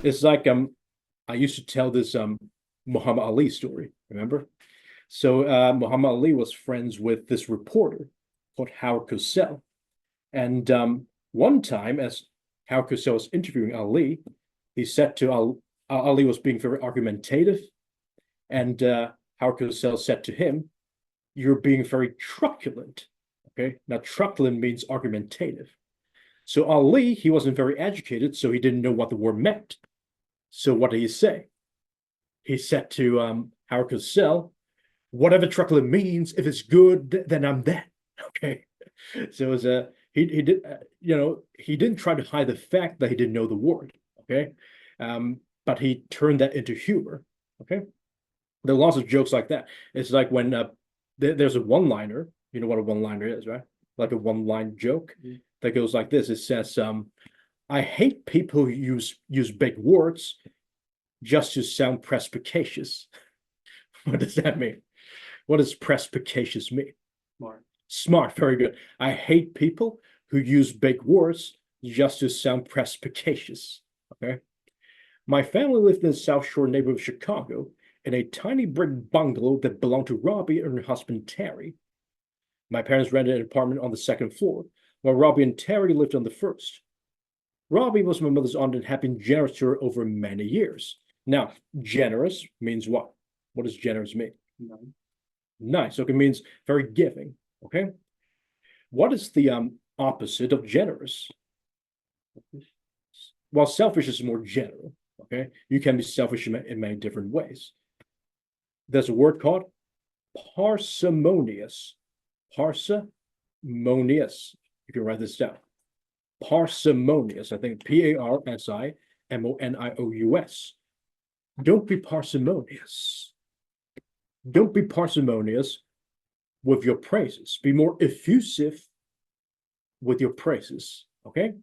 It's like I used to tell this Muhammad Ali story, remember? So Muhammad Ali was friends with this reporter called Howard Cosell. And one time, as Howard Cosell was interviewing Ali, he said to Ali was being very argumentative, and Howard Cosell said to him, "You're being very truculent." Okay, now truculent means argumentative. So Ali, he wasn't very educated, so he didn't know what the word meant. So what did he say? He said to Howard Cosell, "Whatever truculent means, if it's good, then I'm that." Okay, so it was a he did he didn't try to hide the fact that he didn't know the word. Okay, but he turned that into humor. Okay, there are lots of jokes like that. It's like when there's a one-liner. You know what a one-liner is, right? Like a one-line joke that goes like this. It says, "I hate people who use big words just to sound perspicacious." What does that mean? What does perspicacious mean? Smart. Smart, very good. I hate people who use big words just to sound perspicacious. Okay. My family lived in the South Shore neighborhood of Chicago in a tiny brick bungalow that belonged to Robbie and her husband Terry. My parents rented an apartment on the second floor, while Robbie and Terry lived on the first. Robbie was my mother's aunt and had been generous to her over many years. Now, generous means what? What does generous mean? Nice. Okay, it means very giving. Okay. What is the opposite of generous? Well, selfish is more general. Okay, you can be selfish in many different ways. There's a word called parsimonious. Parsimonious. You can write this down. Parsimonious. I think Parsimonious. Don't be parsimonious. Don't be parsimonious with your praises. Be more effusive with your praises. Okay.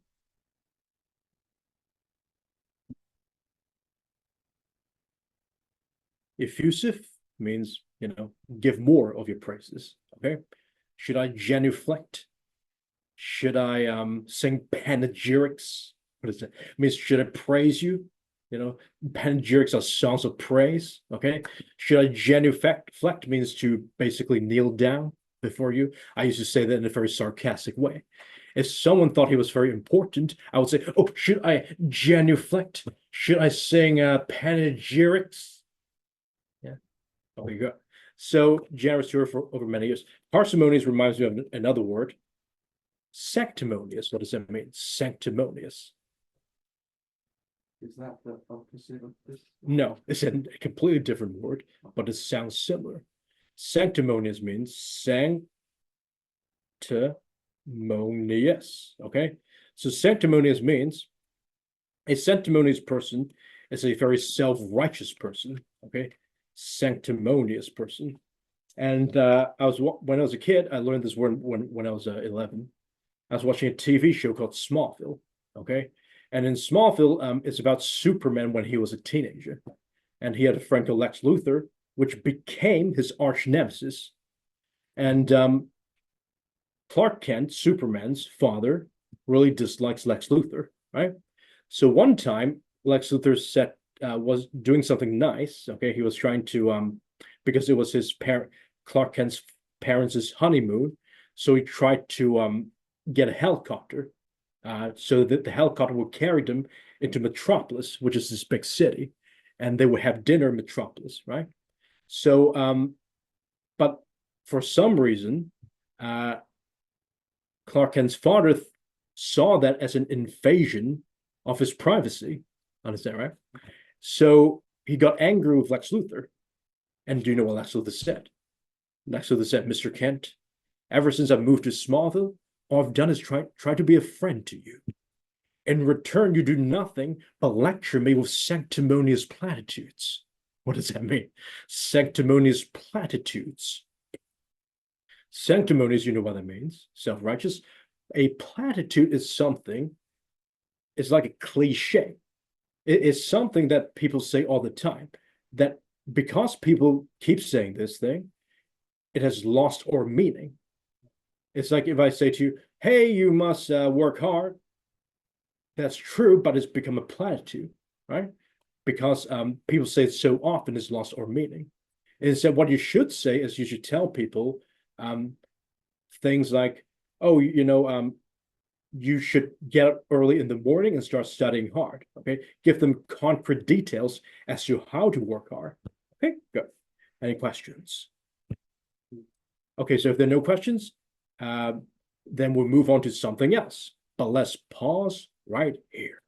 Effusive means, give more of your praises. Okay. Should I genuflect? Should I sing panegyrics? What is it? It means should I praise you? Panegyrics are songs of praise. Okay. Should I genuflect means to basically kneel down before you. I used to say that in a very sarcastic way. If someone thought he was very important, I would say, "Oh, should I genuflect? Should I sing panegyrics?" Yeah. Oh, there you go. So generous to her for over many years. Parsimonious reminds me of another word. Sanctimonious. What does that mean? Sanctimonious. Is that the opposite of this? No, it's a completely different word, but it sounds similar. Sanctimonious means sanctimonious. Okay. So sanctimonious means a sanctimonious person is a very self-righteous person. Okay. Sanctimonious person. And when I was a kid, I learned this word when I was 11. I was watching a TV show called Smallville. Okay. And in Smallville, it's about Superman when he was a teenager. And he had a friend called Lex Luthor, which became his arch nemesis. And Clark Kent, Superman's father, really dislikes Lex Luthor, right? So one time, Lex Luthor was doing something nice. Okay, he was trying to because it was his Clark Kent's parents' honeymoon, so he tried to get a helicopter, so that the helicopter would carry them into Metropolis, which is this big city, and they would have dinner in Metropolis, right? So, but for some reason, Clark Kent's father saw that as an invasion of his privacy. Understand, right? So he got angry with Lex Luthor. And do you know what Lex Luthor said? Lex Luthor said, "Mr. Kent, ever since I moved to Smallville, all I've done is try to be a friend to you. In return, you do nothing but lecture me with sanctimonious platitudes." What does that mean? Sanctimonious platitudes. Sanctimonious, you know what that means. Self-righteous. A platitude is something, it's like a cliche. It's something that people say all the time. That because people keep saying this thing, it has lost all meaning. It's like if I say to you, hey, you must work hard. That's true, but it's become a platitude, right? Because people say it so often it's lost our meaning. Instead, what you should say is you should tell people things like, oh, you should get up early in the morning and start studying hard. Okay, give them concrete details as to how to work hard. Okay, good. Any questions? Okay, so if there are no questions, then we'll move on to something else. But let's pause right here.